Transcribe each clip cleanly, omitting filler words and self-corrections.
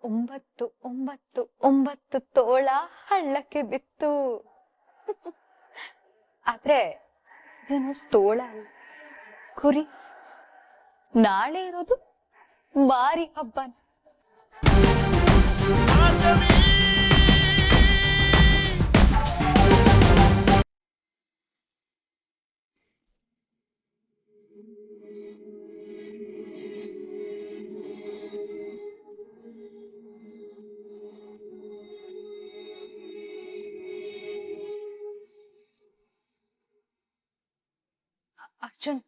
ಒಂಬತ್ತು ಒಂಬತ್ತು ಒಂಬತ್ತು ತೋಳ ಹಳ್ಳಕ್ಕೆ ಬಿತ್ತು. ಆದ್ರೆ ಏನು ತೋಳ ಅಲ್ಲ, ಕುರಿ. ನಾಳೆ ಇರೋದು ಮಾರಿ ಹಬ್ಬನ. ಅರ್ಜುನ್,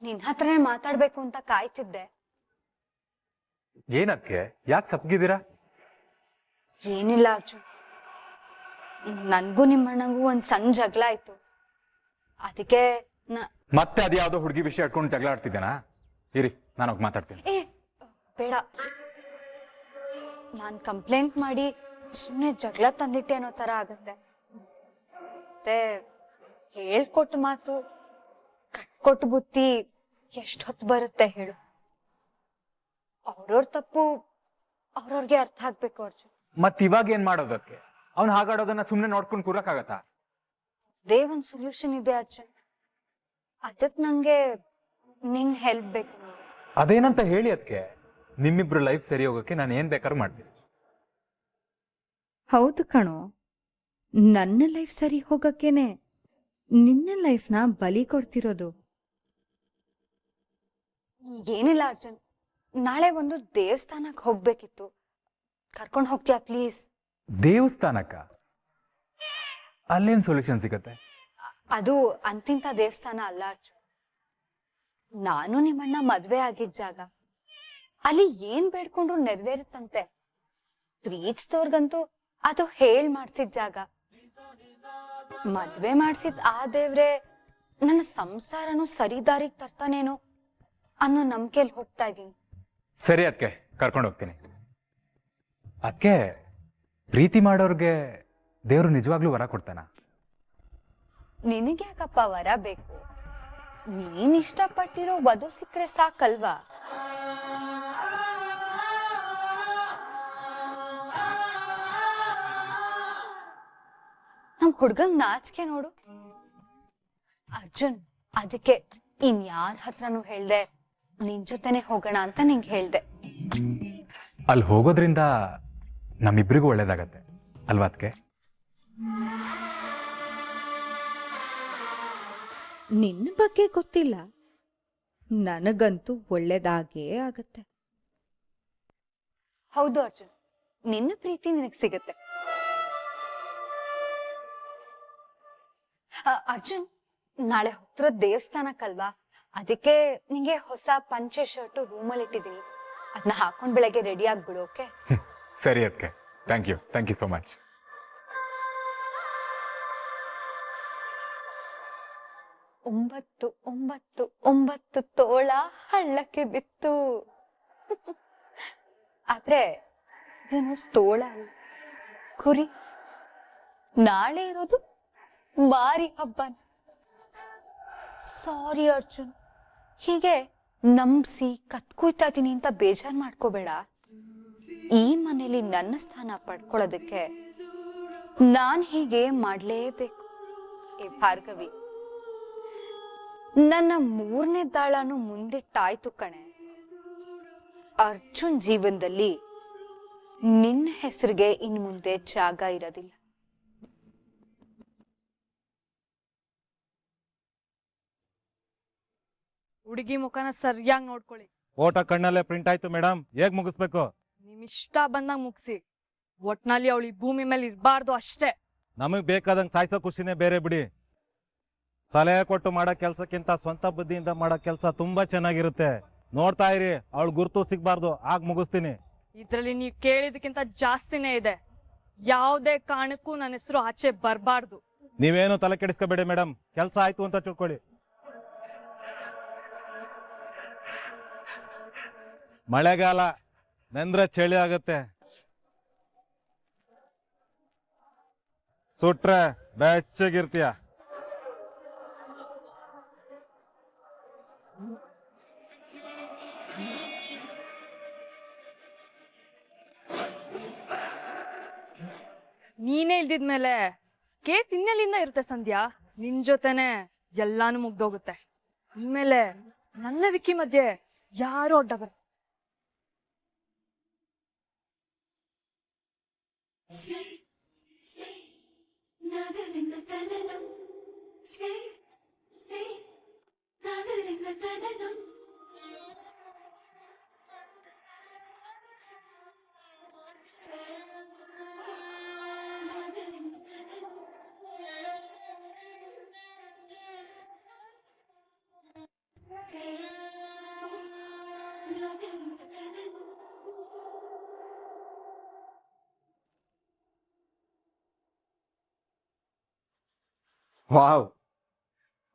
ನಿನ್ ಹತ್ರನೇ ಮಾತಾಡ್ಬೇಕು ಅಂತ ಕಾಯ್ತಿದ್ದೆ. ಏನಕ್ಕೆ? ಯಾಕೆ ಸಪ್ಪಗಿದ್ದೀರಾ? ಏನಿಲ್ಲ ಅರ್ಜುನ್, ನನ್ಗೂ ನಿಮ್ಮಣ್ಣಂಗೂ ಒಂದ್ ಸಣ್ಣ ಜಗಳ ಆಯ್ತು. ಅದಕ್ಕೆ ಮತ್ತೆ ಅದ್ಯಾವ್ದೋ ಹುಡುಗಿ ವಿಷಯ ಇಟ್ಕೊಂಡು ಜಗಳ ಆಡ್ತಿದ್ದೇನಾ? ಇರಿ, ನಾನು ಹೋಗಿ ಮಾತಾಡ್ತೀನಿ. ಬೇಡ, ನಾನ್ ಕಂಪ್ಲೇಂಟ್ ಮಾಡಿ ಸುಮ್ಮನೆ ಜಗಳ ತಂದಿಟ್ಟೆ ಅನ್ನೋ ತರ ಆಗತ್ತೆ. ಮತ್ತೆ ಹೇಳ್ಕೊಟ್ಟು ಮಾತು ಕಟ್ಕೊಟ್ಟು ಬುತ್ತಿ ಎಷ್ಟು ಹೊತ್ತು ಬರುತ್ತೆ ಹೇಳು? ಅವ್ರವ್ರ ತಪ್ಪು ಅವ್ರವ್ರಿಗೆ ಅರ್ಥ ಆಗ್ಬೇಕು ಅರ್ಜುನ್. ಮತ್ ಇವಾಗ ಏನ್ ಮಾಡೋದಕ್ಕೆ? ಅವ್ನು ಹಾಗಾಡೋದನ್ನ ಸುಮ್ನೆ ನೋಡ್ಕೊಂಡು ಕೂರಕ್ಕಾಗತ್ತಾ? ಅದೇ ಒಂದ್ ಸೊಲ್ಯೂಷನ್ ಇದೆ ಅರ್ಜುನ್, ಅದಕ್ ನಂಗೆ ನಿನ್ ಹೆಲ್ಪ್ ಬೇಕು. ಅದೇನಂತ ಹೇಳಿ. ಅದಕ್ಕೆ ನಿಮ್ಮಿಬ್ರು ಲೈಫ್ ಸರಿ ಹೋಗಕ್ಕೆ ನಾನು ಏನ್ ಬೇಕಾದ್ರೂ ಮಾಡ್ತೀನಿ. ಹೌದು ಕಣೋ, ನನ್ನ ಲೈಫ್ ಸರಿ ಹೋಗಕ್ಕೇನೆ ನಿನ್ನ ಲೈಫ್ನ ಬಲಿ ಕೊಡ್ತಿರೋದು. ಏನಿಲ್ಲ ಅರ್ಜುನ್, ನಾಳೆ ಒಂದು ದೇವಸ್ಥಾನಕ್ಕೆ ಹೋಗ್ಬೇಕಿತ್ತು, ಕರ್ಕೊಂಡು ಹೋಗ್ತೀಯಾ ಪ್ಲೀಸ್? ದೇವಸ್ಥಾನಕ್ಕ? ಅಲ್ಲೇನ್ ಸೊಲ್ಯೂಷನ್ ಸಿಗತ್ತೆ? ಅದು ಅಂತಿಂತ ದೇವಸ್ಥಾನ ಅಲ್ಲ ಅರ್ಜುನ್. ನಾನು ನಿಮ್ಮಣ್ಣ ಮದ್ವೆ ಆಗಿದ್ದ ಜಾಗ. ಅಲ್ಲಿ ಏನ್ ಬೇಡ್ಕೊಂಡ್ರು ನೆರವೇರುತ್ತಂತೆ. ಪ್ರೀತಿಸಿದವ್ರಿಗಂತೂ ಅದು ಹೇಳ್ ಮಾಡ್ಸಿದ ಜಾಗ. ಮದ್ವೆ ಮಾಡ್ಸಿದ್ ಆ ದೇವ್ರೆ ನನ್ನ ಸಂಸಾರನು ಸರಿದಾರಿಗೆ ತರ್ತಾನೇನೋ ಅನ್ನೋ ನಂಬಿಕೆಯಲ್ಲಿ ಹೋಗ್ತಾ ಇದೀನಿ. ಸರಿ, ಅದಕ್ಕೆ ಕರ್ಕೊಂಡು ಹೋಗ್ತೀನಿ. ಅದಕ್ಕೆ ಪ್ರೀತಿ ಮಾಡೋರ್ಗೆ ದೇವ್ರು ನಿಜವಾಗ್ಲೂ ವರ ಕೊಡ್ತಾನ? ನಿನಗೆ ಯಾಕಪ್ಪ ವರ ಬೇಕು? ನೀನ್ ಇಷ್ಟಪಟ್ಟಿರೋ ವಧು ಸಿಕ್ಕರೆ ಸಾಕಲ್ವಾ? ನಮ್ ಹುಡ್ಗಂಗ್ ನಾಚಿಕೆ ನೋಡು ಅರ್ಜುನ್. ಅದಕ್ಕೆ ಇನ್ಯಾರ ಹತ್ರನೂ ಹೇಳ್ದೆ, ನಿನ್ ಜೊತೆನೆ ಹೋಗೋಣ ಅಂತ ನಿಂಗೆ ಹೇಳ್ದೆ. ಅಲ್ಲಿ ಹೋಗೋದ್ರಿಂದ ನಮ್ಮಿಬ್ರಿಗೂ ಒಳ್ಳೇದಾಗತ್ತೆ ಅಲ್ವಾ? ಅದಕ್ಕೆ ನಿನ್ನ ಬಗ್ಗೆ ಗೊತ್ತಿಲ್ಲ, ನನಗಂತೂ ಒಳ್ಳೇದಾಗೇ ಆಗತ್ತೆ. ಹೌದು ಅರ್ಜುನ್, ನಿನ್ನ ಪ್ರೀತಿ ನಿನಗ್ ಸಿಗತ್ತೆ. ಅರ್ಜುನ್, ನಾಳೆ ಹೋಗ್ತಿರೋ ದೇವಸ್ಥಾನಕ್ಕಲ್ವಾ, ಅದಕ್ಕೆ ನಿಂಗೆ ಹೊಸ ಪಂಚೆ ಶರ್ಟು ರೂಮಲ್ಲಿ ಇಟ್ಟಿದ್ದೀನಿ. ಅದನ್ನ ಹಾಕೊಂಡ್ ಬೆಳಗ್ಗೆ ರೆಡಿ ಆಗ್ಬಿಡು. ಓಕೆ? ಸರಿ ಅದಕ್ಕೆ. Thank you so much. ಒಂಬತ್ತು ಒಂಬತ್ತು ಒಂಬತ್ತು ತೋಳ ಹಳ್ಳಕ್ಕೆ ಬಿತ್ತು. ಆದ್ರೆ ಏನು ತೋಳ ಅಲ್ಲ, ಕುರಿ. ನಾಳೆ ಇರೋದು ಮಾರಿ ಹಬ್ಬನ. ಸಾರಿ ಅರ್ಜುನ್, ಹೀಗೆ ನಂಬಿಸಿ ಕತ್ಕೂಯ್ತಾ ಇದೀನಿ ಅಂತ ಬೇಜಾರ್ ಮಾಡ್ಕೋಬೇಡ. ಈ ಮನೇಲಿ ನನ್ನ ಸ್ಥಾನ ಪಡ್ಕೊಳ್ಳೋದಕ್ಕೆ ನಾನ್ ಹೀಗೆ ಮಾಡ್ಲೇಬೇಕು. ಏ ಭಾರ್ಗವಿ, ನನ್ನ 3ನೇ ದಾಳನು ಮುಂದಿಟ್ಟಾಯ್ತು ಕಣೆ. ಅರ್ಜುನ್ ಜೀವನದಲ್ಲಿ ನಿನ್ನ ಹೆಸರಿಗೆ ಇನ್ ಮುಂದೆ ಜಾಗ ಇರೋದಿಲ್ಲ. ಹುಡುಗಿ ಮುಖನ ಸರಿಯಾಗಿ ನೋಡ್ಕೊಳ್ಳಿ. ಫೋಟೋ ಕಣ್ಣಲ್ಲೇ ಪ್ರಿಂಟ್ ಆಯ್ತು ಮೇಡಮ್, ಹೇಗ್ ಮುಗಿಸ್ಬೇಕು? ನಿಮ್ ಇಷ್ಟ ಬಂದಂಗ ಮುಗಿಸಿ. ಒಟ್ನಲ್ಲಿ ಅವಳು ಈ ಭೂಮಿ ಮೇಲೆ ಇರಬಾರ್ದು ಅಷ್ಟೇ. ನಮಗ್ ಬೇಕಾದಂಗ್ ಸಾಯ್ಸೋ ಖುಷಿನೇ ಬೇರೆ ಬಿಡಿ. ಸಲಹೆ ಕೊಟ್ಟು ಮಾಡೋ ಕೆಲ್ಸಕ್ಕಿಂತ ಸ್ವಂತ ಬುದ್ಧಿಯಿಂದ ಮಾಡೋ ಕೆಲ್ಸ ತುಂಬಾ ಚೆನ್ನಾಗಿರುತ್ತೆ. ನೋಡ್ತಾ ಇರಿ, ಅವಳು ಗುರ್ತು ಸಿಗ್ಬಾರ್ದು, ಆಗ ಮುಗಿಸ್ತೀನಿ. ಇದ್ರಲ್ಲಿ ನೀವ್ ಕೇಳಿದಕ್ಕಿಂತ ಜಾಸ್ತಿನೇ ಇದೆ. ಯಾವುದೇ ಕಾರಣಕ್ಕೂ ನನ್ನ ಹೆಸರು ಆಚೆ ಬರಬಾರ್ದು. ನೀವೇನು ತಲೆ ಕೆಡಿಸ್ಕೋಬೇಡಿ ಮೇಡಮ್, ಕೆಲ್ಸ ಆಯ್ತು ಅಂತ ತಿಳ್ಕೊಳ್ಳಿ. ಮಳೆಗಾಲ ನೆಂದ್ರೆ ಚಳಿ ಆಗತ್ತೆ, ಸುಟ್ರೆ ಬೆಚ್ಚಗಿರ್ತೀಯ. ನೀನೇ ಇಲ್ದಿದ್ಮೇಲೆ ಕೇಸ್ ಇನ್ನೆಲ್ಲಿಂದ ಇರುತ್ತೆ ಸಂಧ್ಯಾ? ನಿನ್ ಜೊತೆನೆ ಎಲ್ಲಾನು ಮುಗ್ದೋಗುತ್ತೆ. ಇನ್ಮೇಲೆ ನನ್ನ ವಿಕ್ಕಿ ಮಧ್ಯೆ ಯಾರು ಅಡ್ಡ ಬರ. ವಾವ್,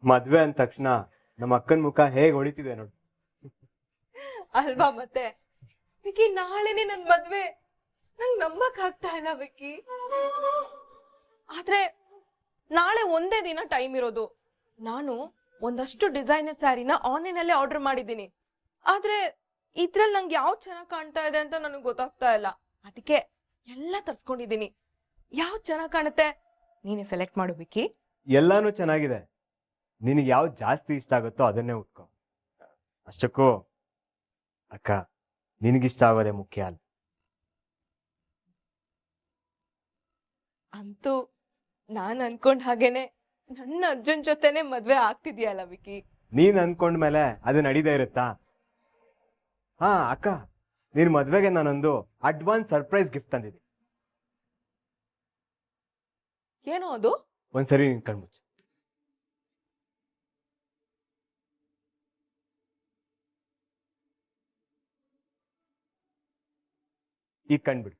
ಮದ್ವೆ ಅಂದ ತಕ್ಷಣ ನಮ್ಮ ಅಕ್ಕನ ಮುಖ ಹೇಗ್ ಹೊಳಿತಿದೆ ನೋಡಿ. ಅಲ್ವಾ ಮತ್ತೆ ವಿಕಿ, ನಾಳೆನೆ ನನ್ ಮದ್ವೆ. ನಂಗ್ ನಂಬಕ್ ಆಗ್ತಾ ಇಲ್ಲ ವಿಕಿ. ಆದ್ರೆ ನಾಳೆ ಒಂದೇ ದಿನ ಟೈಮ್ ಇರೋದು. ನಾನು ಒಂದಷ್ಟು ಡಿಸೈನರ್ ಸ್ಯಾರಿನ ಆನ್ಲೈನ್ ಅಲ್ಲೇ ಆರ್ಡರ್ ಮಾಡಿದ್ದೀನಿ. ಆದ್ರೆ ಇದ್ರಲ್ಲಿ ನಂಗೆ ಯಾವ್ದು ಚೆನ್ನಾಗ್ ಕಾಣ್ತಾ ಇದೆ ಅಂತ ನನಗೆ ಗೊತ್ತಾಗ್ತಾ ಇಲ್ಲ. ಅದಕ್ಕೆ ಎಲ್ಲ ತರ್ಸ್ಕೊಂಡಿದ್ದೀನಿ. ಯಾವ್ದು ಚೆನ್ನಾಗ್ ಕಾಣುತ್ತೆ ನೀನೇ ಸೆಲೆಕ್ಟ್ ಮಾಡು ವಿಕಿ. ಎಲ್ಲಾನು ಚೆನ್ನಾಗಿದೆ, ನಿನಗೆ ಯಾವ್ದು ಜಾಸ್ತಿ ಇಷ್ಟ ಆಗುತ್ತೋ ಅದನ್ನೇ ಉಟ್ಕೋ. ಅಷ್ಟಕ್ಕೂ ಅಕ್ಕ, ನಿನಗಿಷ್ಟ ಆಗೋದೇ ಮುಖ್ಯ ಅಲ್ಲ. ಅಂತೂ ನಾನ್ ಅನ್ಕೊಂಡ್ ಹಾಗೇನೆ ನನ್ನ ಅರ್ಜುನ್ ಜೊತೆನೆ ಮದ್ವೆ ಆಗ್ತಿದ್ಯಲ್ಲ ವಿಕಿ. ನೀನ್ ಅನ್ಕೊಂಡ್ಮೇಲೆ ಅದು ನಡೀದೇ ಇರುತ್ತಾ? ಹಾ ಅಕ್ಕ, ನಿನ್ ಮದ್ವೆಗೆ ನಾನೊಂದು ಅಡ್ವಾನ್ಸ್ ಸರ್ಪ್ರೈಸ್ ಗಿಫ್ಟ್ ತಂದಿದ್ದೀನಿ. ಏನೋ ಅದು? ಒಂದ್ಸರಿ ನಿನ್ ಕಣ್ಮುಚ್ಚು. ಈಗ ಕಣ್ಬಿಡು.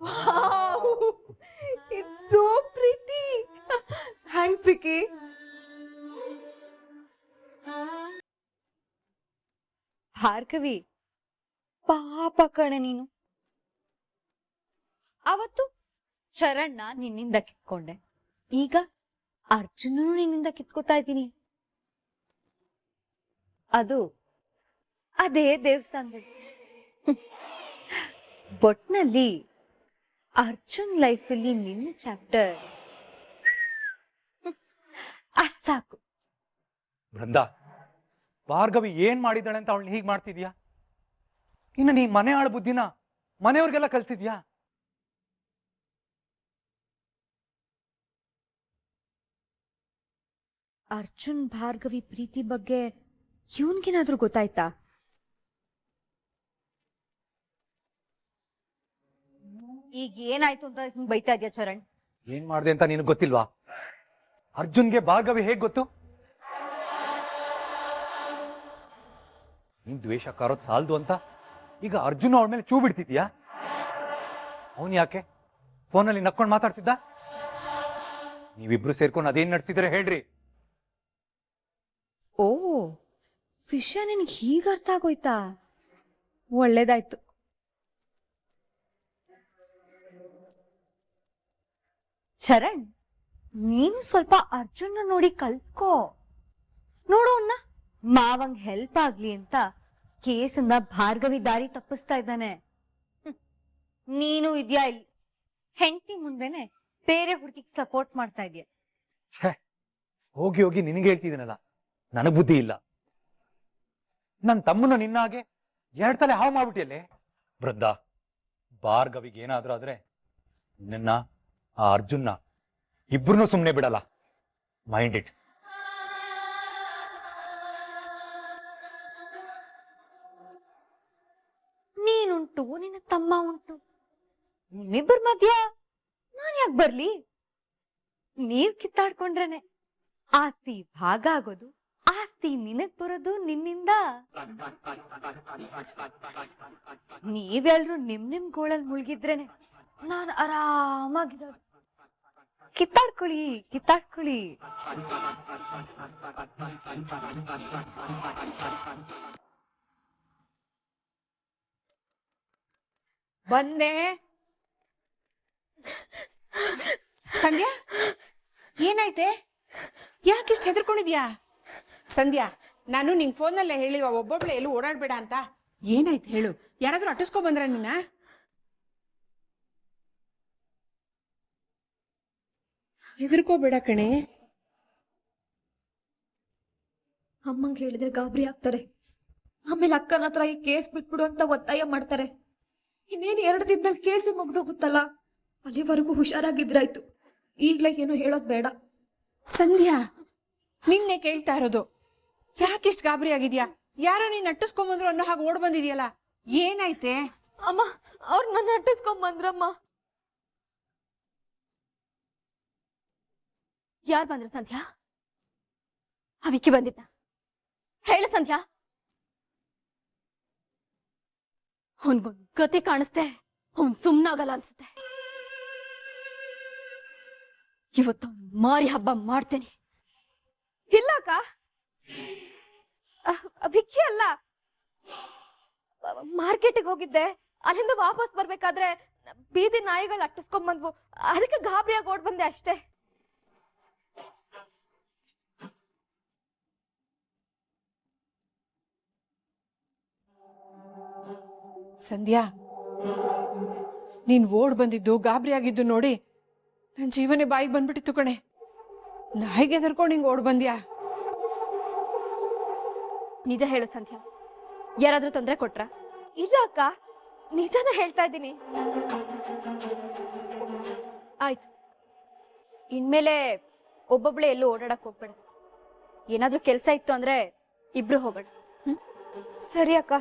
Wow! It's so pretty. Thanks, Vicky. Bhargavi, ಪಾಪ ಕಣೆ ನೀನು. ಅವತ್ತು ಚರಣ್ನ ನಿನ್ನಿಂದ ಕಿತ್ಕೊಂಡೆ, ಈಗ ಅರ್ಜುನನು ನಿನ್ನಿಂದ ಕಿತ್ಕೋತಾ ಇದ್ದೀನಿ. ಅದು ಅದೇ ದೇವಸ್ಥಾನದಲ್ಲಿ. ಬೊಟ್ನಲ್ಲಿ ಅರ್ಜುನ್ ಲೈಫಲ್ಲಿ ನಿನ್ನ ಚಾಪ್ಟರ್ ಸಾಕು. ಬೃಂದ, ಭಾರ್ಗವಿ ಏನ್ ಮಾಡಿದಾಳೆ ಅಂತ ಅವಳನ್ನ ಹೀಗ್ ಮಾಡ್ತಿದ್ಯಾ? ಇನ್ನು ನೀ ಮನೆ ಆಳ ಬುದ್ಧಿನ ಮನೆಯವ್ರಿಗೆಲ್ಲ ಕಲ್ಸಿದ್ಯಾ? ಅರ್ಜುನ್ ಭಾರ್ಗವಿ ಪ್ರೀತಿ ಬಗ್ಗೆ ಇವನ್ಗೇನಾದ್ರೂ ಗೊತ್ತಾಯ್ತಾ? ಈಗ ಏನಾಯ್ತು ಅಂತ ಹಿಂಗ್ ಬೈತಾ ಇದ್ಯಾ ಚರಣ್? ಏನ್ ಮಾಡ್ದೆ ಅಂತ ನಿನಗ್ ಗೊತ್ತಿಲ್ವಾ? ಅರ್ಜುನ್ಗೆ ಭಾರ್ಗವಿ ಹೇಗ್ ಗೊತ್ತು? ನೀನ್ ದ್ವೇಷ ಕಾರೋದ್ ಸಾಲ್ದು ಅಂತ ಈಗ ಅರ್ಜುನ್ ಅವಳ ಮೇಲೆ ಚೂ ಬಿಡ್ತಿದ್ಯಾ? ಅವನ್ ಯಾಕೆ ಫೋನಲ್ಲಿ ನಕ್ಕೊಂಡ್ ಮಾತಾಡ್ತಿದ್ದ? ನೀವಿಬ್ರು ಸೇರ್ಕೊಂಡು ಅದೇನ್ ನಡ್ಸಿದ್ರೆ ಹೇಳ್ರಿ. ಓ, ವಿಷಯ ನಿನಗೆ ಹೀಗ ಅರ್ಥ ಆಗೋಯ್ತಾ? ಒಳ್ಳೇದಾಯ್ತು. ಚರಣ್, ನೀನು ಸ್ವಲ್ಪ ಅರ್ಜುನ್ನ ನೋಡಿ ಕಲ್ತ್ಕೋ. ನೋಡೋನ್ನ ಮಾವಂಗ್ ಹೆಲ್ಪ್ ಆಗ್ಲಿ ಅಂತ ಕೇಸಿಂದ ಭಾರ್ಗವಿ ದಾರಿ ತಪ್ಪಿಸ್ತಾ ಇದ್ದಾನೆ. ನೀನು ಇದ್ಯಾ ಇಲ್ಲಿ ಹೆಂಡತಿ ಮುಂದೆನೆ ಬೇರೆ ಹುಡುಗಿಗೆ ಸಪೋರ್ಟ್ ಮಾಡ್ತಾ ಇದೆಯಾ? ಹೋಗಿ ಹೋಗಿ ನಿನಗೆ ಹೇಳ್ತಿದ್ದೀನಲ್ಲ, ನನಗ್ ಬುದ್ಧಿ ಇಲ್ಲ. ನನ್ ತಮ್ಮನ ನಿನ್ನಾಗೆ ಎರಡ್ ತಲೆ ಹಾವು ಮಾಡ್ಬಿಟ್ಟಿಯಲ್ಲೇ. ಬೃಂದ, ಭಾರ್ಗವಿಗೆ ಏನಾದ್ರೂ ಆದ್ರೆ ನಿನ್ನ ಆ ಅರ್ಜುನ್ನ ಇಬ್ರು ಸುಮ್ನೆ ಬಿಡಲ್ಲ. Mind it. ನೀನುಂಟು, ನಿನ್ನ ತಮ್ಮ ಉಂಟು, ನಿಮ್ಮಿಬ್ಬರ ಮಧ್ಯ ನಾನ್ ಯಾಕೆ ಬರ್ಲಿ? ನೀವ್ ಕಿತ್ತಾಡ್ಕೊಂಡ್ರೇನೆ ಆಸ್ತಿ ಭಾಗ ಆಗೋದು, ಆಸ್ತಿ ನಿನಗ್ ಬರೋದು ನಿನ್ನಿಂದ. ನೀವೆಲ್ರು ನಿಮ್ ಗೋಳಲ್ ಮುಳುಗಿದ್ರೇನೆ ನಾನ್ ಆರಾಮಾಗಿರೋದು. ಕಿತ್ತಾಡ್ಕೊಳ್ಳಿ, ಕಿತ್ತಾಡ್ಕೊಳ್ಳಿ. ಬಂದೆ. ಸಂಧ್ಯಾ, ಏನಾಯ್ತೆ? ಯಾಕಿಷ್ಟು ಹೆದರ್ಕೊಂಡಿದ್ಯಾ? ಸಂಧ್ಯಾ, ನಾನು ನಿಂಗೆ ಫೋನಲ್ಲೇ ಹೇಳಿವ ಒಬ್ಬೊಬ್ಳೆ ಎಲ್ಲೂ ಓಡಾಡ್ಬೇಡ ಅಂತ. ಏನಾಯ್ತು ಹೇಳು, ಯಾರಾದ್ರೂ ಅಟ್ಟಿಸ್ಕೊಂಡ್ ಬಂದ್ರ ನಿನ್ನ? ಹೆದರ್ಕೋಬೇಡ ಕಣೆ. ಅಮ್ಮಂಗೆ ಹೇಳಿದ್ರೆ ಗಾಬರಿ ಆಗ್ತಾರೆ. ಆಮೇಲೆ ಅಕ್ಕನ ಹತ್ರ ಈ ಕೇಸ್ ಬಿಟ್ಬಿಡು ಅಂತ ಒತ್ತಾಯ ಮಾಡ್ತಾರೆ. ಇನ್ನೇನು 2 ದಿನದಲ್ಲಿ ಕೇಸೇ ಮುಗ್ದೋಗುತ್ತಲ್ಲ, ಅಲ್ಲಿವರೆಗೂ ಹುಷಾರಾಗಿದ್ರಾಯ್ತು. ಈಗ್ಲೇ ಏನು ಹೇಳೋದ್ ಬೇಡ. ಸಂಧ್ಯಾ, ನಿನ್ನೆ ಕೇಳ್ತಾ ಇರೋದು, ಯಾಕಿಷ್ಟು ಗಾಬರಿ ಆಗಿದ್ಯಾ? ಯಾರೋ ನೀನ್ ಅಟ್ಟಿಸ್ಕೊಂಬಂದ್ರು ಅನ್ನೋ ಹಾಗೆ ಓಡ್ ಬಂದಿದ್ಯಲ್ಲ, ಏನಾಯ್ತೆ? ಅಮ್ಮ, ಅವ್ರು ನನ್ನ ಅಟ್ಟಿಸ್ಕೊಂಬಂದ್ರಮ್ಮ. ಯಾರು ಬಂದ್ರು ಸಂಧ್ಯಾ? ಆ ವಿಕ್ಕಿ ಬಂದಿದ್ದ? ಹೇಳು ಸಂಧ್ಯಾ. ಅವನ್ಗೊಂದ್ ಗತಿ ಕಾಣಿಸ್ತೆ, ಅವನ್ ಸುಮ್ನಾಗಲ್ಲ ಅನ್ಸುತ್ತೆ. ಇವತ್ತು ಮಾರಿ ಹಬ್ಬ ಮಾಡ್ತೇನೆ. ಇಲ್ಲ ಅಕ್ಕ, ವಿಕ್ಕಿ ಅಲ್ಲ, ಮಾರ್ಕೆಟಿಗೆ ಹೋಗಿದ್ದೆ. ಅಲ್ಲಿಂದ ವಾಪಸ್ ಬರ್ಬೇಕಾದ್ರೆ ಬೀದಿ ನಾಯಿಗಳು ಅಟ್ಟಿಸ್ಕೊಂಡ್ ಬಂದ್ವು. ಅದಕ್ಕೆ ಗಾಬರಿಯಾಗಿ ಓಡ್ ಬಂದೆ ಅಷ್ಟೇ. ಸಂಧ್ಯಾ, ನೀನ್ ಓಡ್ ಬಂದಿದ್ದು, ಗಾಬರಿ ಆಗಿದ್ದು ನೋಡಿ ನನ್ ಜೀವನೇ ಬಾಯಿಗೆ ಬಂದ್ಬಿಟ್ಟಿತ್ತು ಕಣೆ. ನಾಯಿಗೆ ಹೆದರ್ಕೊಂಡು ಹಿಂಗ್ ಓಡ್ ಬಂದ್ಯಾ? ನಿಜ ಹೇಳು ಸಂಧ್ಯಾ, ಯಾರಾದ್ರೂ ತೊಂದರೆ ಕೊಟ್ರ? ಇಲ್ಲ ಅಕ್ಕ, ನಿಜಾನ ಹೇಳ್ತಾ ಇದ್ದೀನಿ. ಆಯ್ತು, ಇನ್ಮೇಲೆ ಒಬ್ಬೊಬ್ಳೆ ಎಲ್ಲೂ ಓಡಾಡಕ್ ಹೋಗ್ಬೇಡ. ಏನಾದ್ರೂ ಕೆಲ್ಸ ಇತ್ತು ಅಂದ್ರೆ ಇಬ್ರು ಹೋಗೋಣ. ಸರಿ ಅಕ್ಕ.